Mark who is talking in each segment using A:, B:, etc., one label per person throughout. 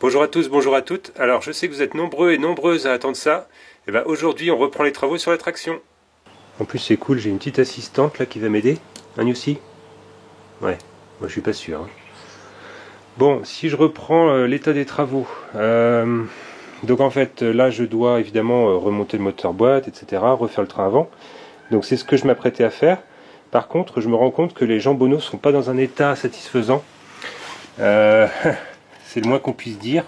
A: Bonjour à tous, bonjour à toutes. Alors je sais que vous êtes nombreux et nombreuses à attendre ça. Et ben aujourd'hui on reprend les travaux sur l'attraction. En plus c'est cool, j'ai une petite assistante là qui va m'aider. Un Youssi? Ouais, moi je suis pas sûr. Bon, si je reprends l'état des travaux. Donc en fait là je dois évidemment remonter le moteur boîte, etc. Refaire le train avant. Donc c'est ce que je m'apprêtais à faire. Par contre je me rends compte que les jambonneaux sont pas dans un état satisfaisant. C'est le moins qu'on puisse dire,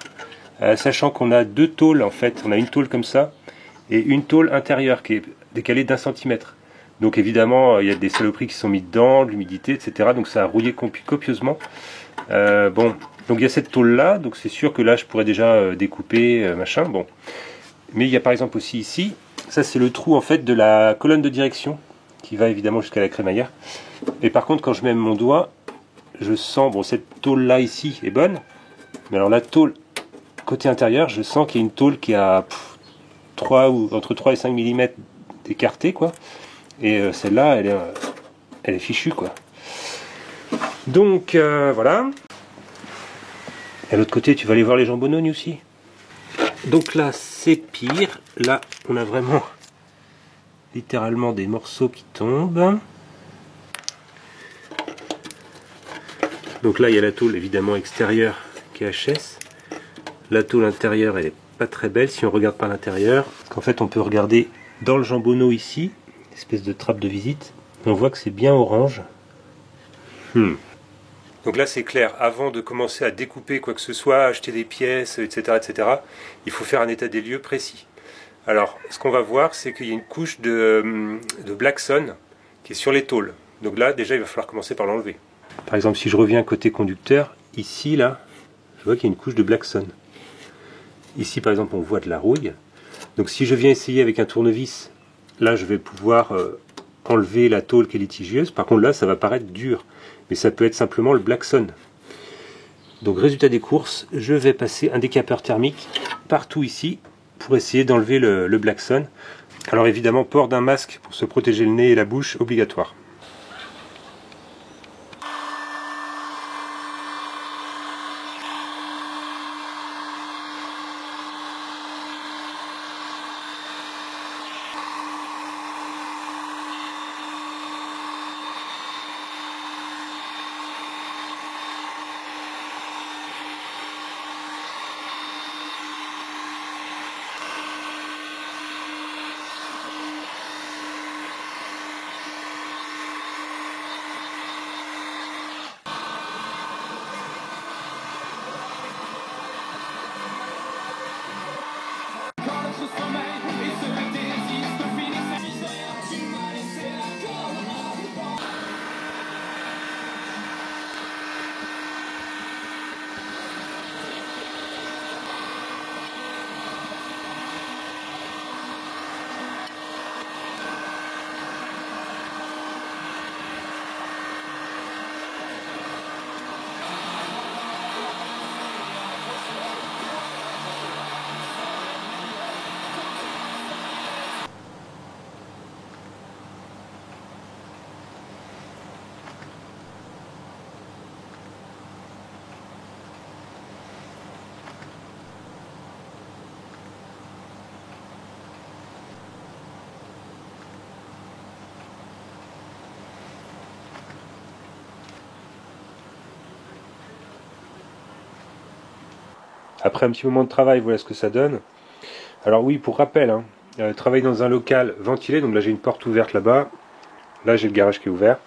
A: sachant qu'on a deux tôles en fait, on a une tôle comme ça et une tôle intérieure qui est décalée d'1 centimètre. Donc évidemment il y a des saloperies qui sont mises dedans, l'humidité, etc. Donc ça a rouillé copieusement. Bon, donc il y a cette tôle là, donc c'est sûr que là je pourrais déjà découper, machin, bon. Mais il y a par exemple aussi ici, ça c'est le trou en fait de la colonne de direction qui va évidemment jusqu'à la crémaillère. Et par contre quand je mets mon doigt, je sens, bon cette tôle là ici est bonne, mais alors la tôle côté intérieur, je sens qu'il y a une tôle qui a 3 ou entre 3 et 5 mm d'écarté quoi. Et celle-là, elle est fichue quoi. Donc voilà. Et à l'autre côté, tu vas aller voir les jambonneaux aussi. Donc là, c'est pire. Là, on a vraiment littéralement des morceaux qui tombent. Donc là, il y a la tôle évidemment extérieure qui est HS. La tôle intérieure, elle est pas très belle si on regarde par l'intérieur. Parce qu'en fait, on peut regarder dans le jambonneau ici, espèce de trappe de visite. On voit que c'est bien orange. Donc là, c'est clair. Avant de commencer à découper quoi que ce soit, acheter des pièces, etc., etc., il faut faire un état des lieux précis. Alors, ce qu'on va voir, c'est qu'il y a une couche de Blackson qui est sur les tôles. Donc là, déjà, il va falloir commencer par l'enlever. Par exemple, si je reviens côté conducteur, ici, là, je vois qu'il y a une couche de Blackson. Ici, par exemple, on voit de la rouille. Donc si je viens essayer avec un tournevis, là, je vais pouvoir enlever la tôle qui est litigieuse. Par contre, là, ça va paraître dur. Mais ça peut être simplement le Blackson. Donc, résultat des courses, je vais passer un décapeur thermique partout ici pour essayer d'enlever le Blackson. Alors évidemment, port d'un masque pour se protéger le nez et la bouche, obligatoire. Après un petit moment de travail, voilà ce que ça donne. Alors oui, pour rappel, hein, travailler dans un local ventilé, donc là j'ai une porte ouverte là-bas, là j'ai le garage qui est ouvert,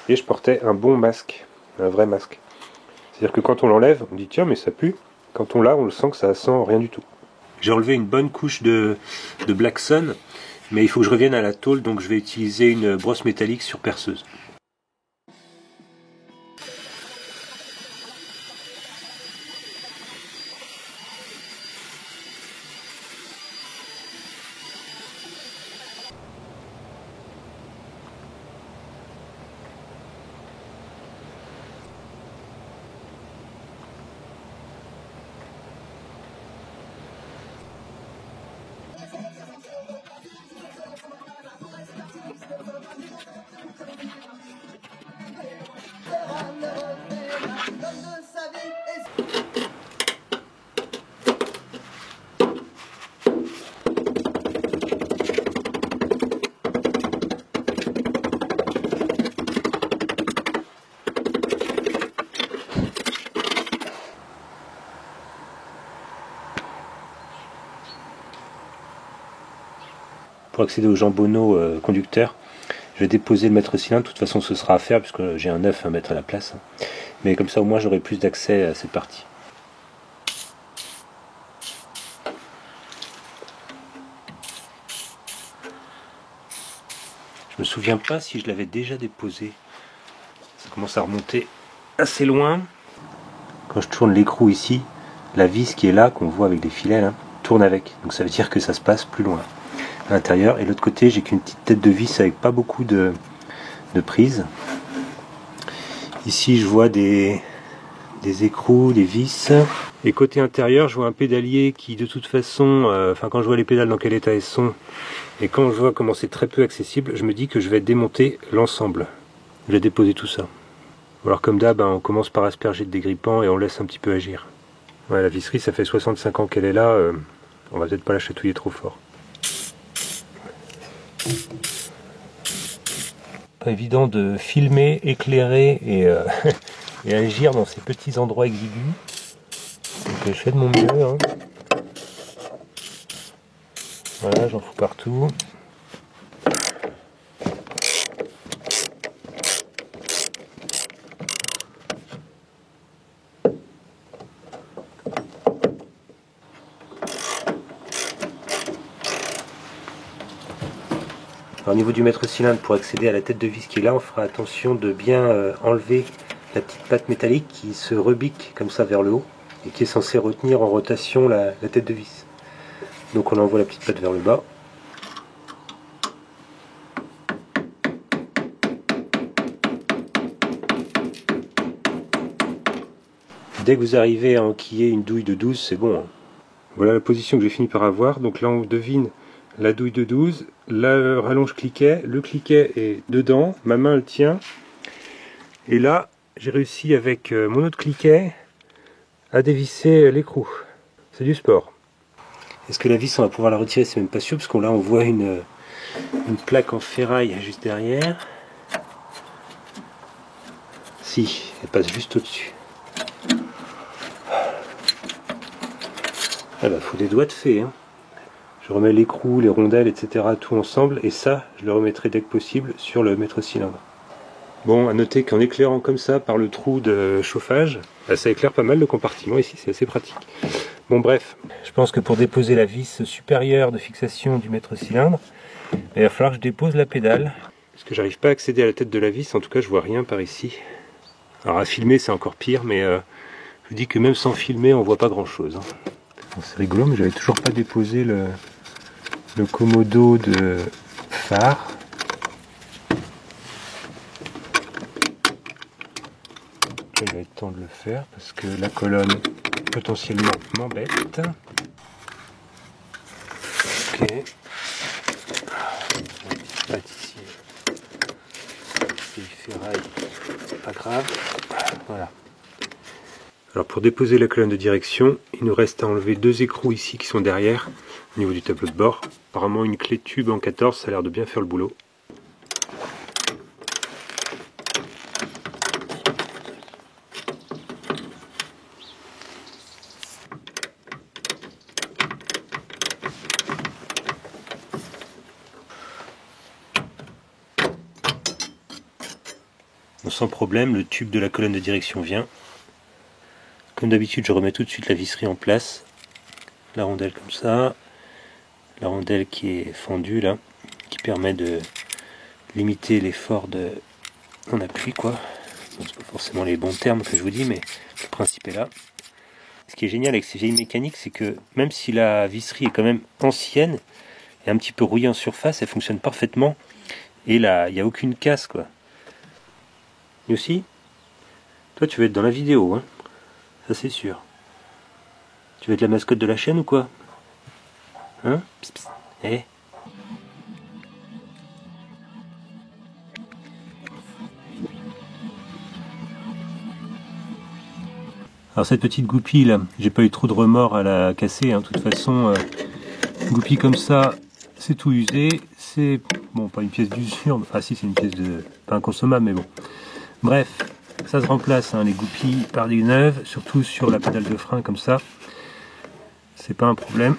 A: et je portais un bon masque, un vrai masque. C'est-à-dire que quand on l'enlève, on dit tiens mais ça pue, quand on l'a, on le sent que ça sent rien du tout. J'ai enlevé une bonne couche de Blackson, mais il faut que je revienne à la tôle, donc je vais utiliser une brosse métallique sur perceuse. pour accéder aux jambonneaux conducteurs. Je vais déposer le maître cylindre, de toute façon ce sera à faire puisque j'ai un œuf à mettre à la place. Mais comme ça au moins j'aurai plus d'accès à cette partie. Je me souviens pas si je l'avais déjà déposé. Ça commence à remonter assez loin. Quand je tourne l'écrou ici, la vis qui est là, qu'on voit avec des filets, là, tourne avec. Donc ça veut dire que ça se passe plus loin à l'intérieur. Et l'autre côté, j'ai qu'une petite tête de vis avec pas beaucoup de prises. Ici, je vois des écrous, des vis. Et côté intérieur, je vois un pédalier qui, de toute façon, quand je vois les pédales dans quel état elles sont, et quand je vois comment c'est très peu accessible, je me dis que je vais démonter l'ensemble. Je vais déposer tout ça. Alors comme d'hab, on commence par asperger de dégrippant et on laisse un petit peu agir. Ouais, la visserie, ça fait 65 ans qu'elle est là, on va peut-être pas la chatouiller trop fort. Pas évident de filmer, éclairer et, et agir dans ces petits endroits exigus. Donc je fais de mon mieux. Hein. Voilà, j'en fous partout. Alors, au niveau du maître cylindre, pour accéder à la tête de vis qui est là, on fera attention de bien enlever la petite patte métallique qui se rebique comme ça vers le haut et qui est censée retenir en rotation la tête de vis. Donc on envoie la petite patte vers le bas. Dès que vous arrivez à enquiller une douille de 12, c'est bon. Hein. Voilà la position que j'ai fini par avoir. Donc là on devine la douille de 12, la rallonge cliquet, le cliquet est dedans, ma main le tient. Et là, j'ai réussi avec mon autre cliquet à dévisser l'écrou. C'est du sport. Est-ce que la vis, on va pouvoir la retirer? C'est même pas sûr, parce qu'on là on voit une plaque en ferraille juste derrière. Si, elle passe juste au-dessus. Ah bah, faut des doigts de fée. Hein. Je remets l'écrou, les rondelles, etc. tout ensemble, et ça, je le remettrai dès que possible sur le maître cylindre. Bon, à noter qu'en éclairant comme ça par le trou de chauffage, bah, ça éclaire pas mal le compartiment ici, c'est assez pratique. Bon bref, je pense que pour déposer la vis supérieure de fixation du maître cylindre, il va falloir que je dépose la pédale. Parce que j'arrive pas à accéder à la tête de la vis, en tout cas je vois rien par ici. Alors à filmer c'est encore pire, mais je vous dis que même sans filmer on voit pas grand chose. Hein. Bon, c'est rigolo, mais j'avais toujours pas déposé le commodo de phare. Il va être temps de le faire parce que la colonne potentiellement m'embête. Ok. Pas ici. C'est ferraille, pas grave. Voilà. Alors pour déposer la colonne de direction, il nous reste à enlever deux écrous ici qui sont derrière, au niveau du tableau de bord. Apparemment une clé tube en 14, ça a l'air de bien faire le boulot. Bon, sans problème, le tube de la colonne de direction vient. Comme d'habitude, je remets tout de suite la visserie en place. La rondelle comme ça. La rondelle qui est fendue là, qui permet de limiter l'effort de mon appui quoi. Bon, c'est pas forcément les bons termes que je vous dis, mais le principe est là. Ce qui est génial avec ces vieilles mécaniques, c'est que même si la visserie est quand même ancienne et un petit peu rouillée en surface, elle fonctionne parfaitement. Et là, il n'y a aucune casse quoi. Et aussi, toi tu veux être dans la vidéo, hein, ça c'est sûr. Tu veux être la mascotte de la chaîne ou quoi? Hein? Psst, psst. Eh. Alors cette petite goupille là, j'ai pas eu trop de remords à la casser, hein. De toute façon, une goupille comme ça, c'est tout usé, c'est, bon pas une pièce d'usure, ah si c'est une pièce de, pas inconsommable mais bon. Bref, ça se remplace, hein, les goupilles par des neuves, surtout sur la pédale de frein comme ça, c'est pas un problème.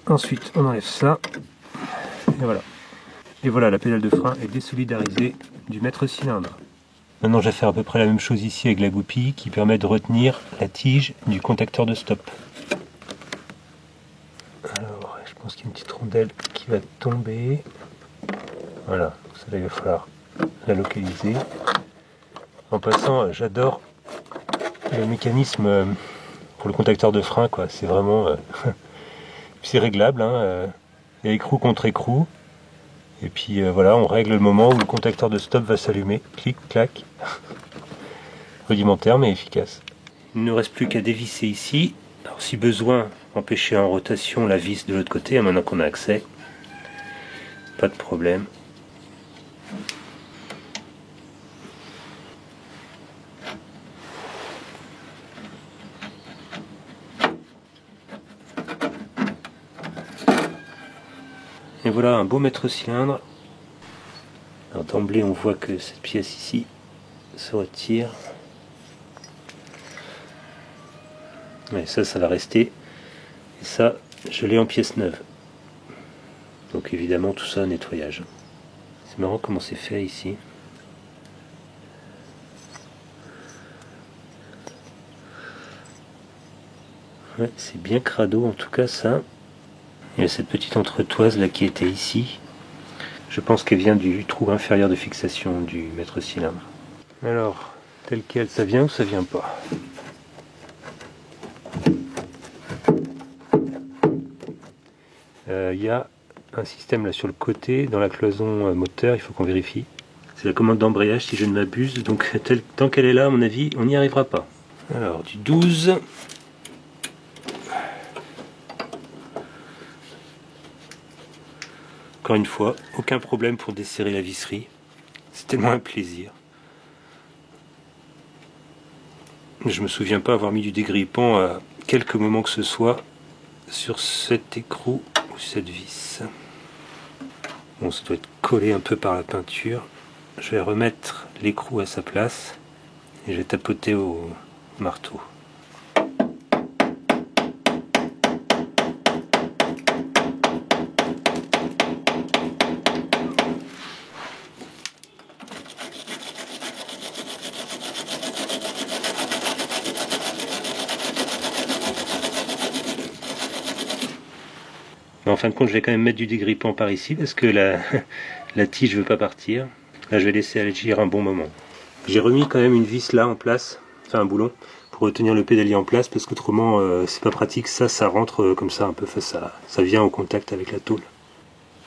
A: Ensuite on enlève ça, voilà. Et voilà, la pédale de frein est désolidarisée du maître cylindre. Maintenant, je vais faire à peu près la même chose ici avec la goupille qui permet de retenir la tige du contacteur de stop. Alors, je pense qu'il y a une petite rondelle qui va tomber. Voilà, celle-là, il va falloir la localiser. En passant, j'adore le mécanisme pour le contacteur de frein, quoi. C'est vraiment... c'est réglable, hein. Il y a écrou contre écrou. Et puis voilà, on règle le moment où le contacteur de stop va s'allumer. Clic, clac. Rudimentaire mais efficace. Il ne reste plus qu'à dévisser ici. Alors si besoin, empêcher en rotation la vis de l'autre côté, maintenant qu'on a accès. Pas de problème. Et voilà un beau maître cylindre. Alors d'emblée on voit que cette pièce ici se retire. Et ça va rester. Et ça, je l'ai en pièce neuve. Donc évidemment tout ça nettoyage. C'est marrant comment c'est fait ici. Ouais, c'est bien crado en tout cas ça. Il y a cette petite entretoise là qui était ici. Je pense qu'elle vient du trou inférieur de fixation du maître cylindre. Alors, tel quel, ça vient ou ça vient pas? Il y a un système là sur le côté, dans la cloison moteur, il faut qu'on vérifie. C'est la commande d'embrayage si je ne m'abuse, donc tant qu'elle est là, à mon avis, on n'y arrivera pas. Alors, du 12. Encore une fois, aucun problème pour desserrer la visserie. C'est tellement un plaisir. Je me souviens pas avoir mis du dégrippant à quelques moments que ce soit sur cet écrou ou cette vis. Bon, ça doit être collé un peu par la peinture. Je vais remettre l'écrou à sa place et je vais tapoter au marteau. En fin de compte, je vais quand même mettre du dégrippant par ici parce que la tige ne veut pas partir. Là, je vais laisser agir un bon moment. J'ai remis quand même une vis là en place, enfin un boulon, pour retenir le pédalier en place parce qu'autrement, c'est pas pratique. Ça rentre comme ça un peu, ça vient au contact avec la tôle.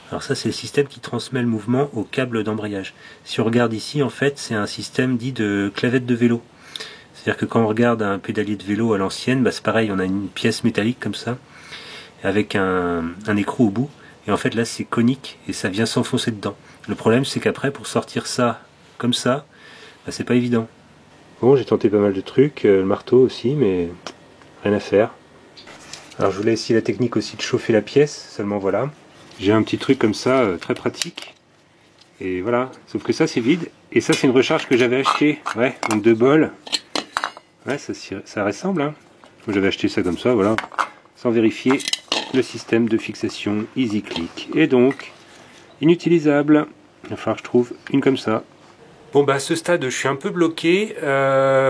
A: Alors ça, c'est le système qui transmet le mouvement au câble d'embrayage. Si on regarde ici, en fait, c'est un système dit de clavette de vélo. C'est-à-dire que quand on regarde un pédalier de vélo à l'ancienne, c'est pareil, on a une pièce métallique comme ça, avec un écrou au bout, et en fait là c'est conique et ça vient s'enfoncer dedans. Le problème c'est qu'après pour sortir ça comme ça, c'est pas évident. Bon, j'ai tenté pas mal de trucs, le marteau aussi, mais rien à faire. Alors je voulais essayer la technique aussi de chauffer la pièce, seulement voilà. J'ai un petit truc comme ça, très pratique, et voilà, sauf que ça c'est vide, et ça c'est une recharge que j'avais acheté, ouais, donc 2 bols. Ouais, ça ressemble, hein. Moi j'avais acheté ça comme ça, voilà, sans vérifier le système de fixation EasyClick est donc inutilisable. Il va falloir que je trouve une comme ça. Bon bah à ce stade je suis un peu bloqué.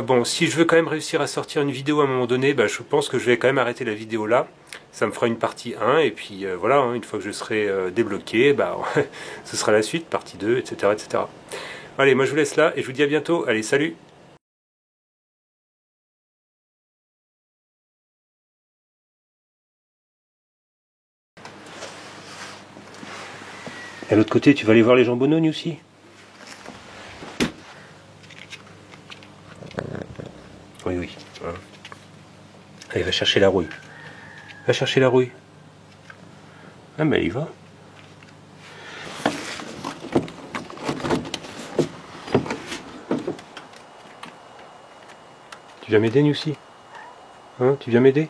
A: Bon, si je veux quand même réussir à sortir une vidéo à un moment donné, je pense que je vais quand même arrêter la vidéo là. Ça me fera une partie 1 et puis voilà, hein, une fois que je serai débloqué, ce sera la suite, partie 2, etc., etc. Allez, moi je vous laisse là et je vous dis à bientôt. Allez, salut! Et à l'autre côté, tu vas aller voir les jambonognes aussi? Oui, oui. Allez, va chercher la rouille. Va chercher la rouille. Ah, mais elle y va. Tu viens m'aider, Newsy? Hein, tu viens m'aider?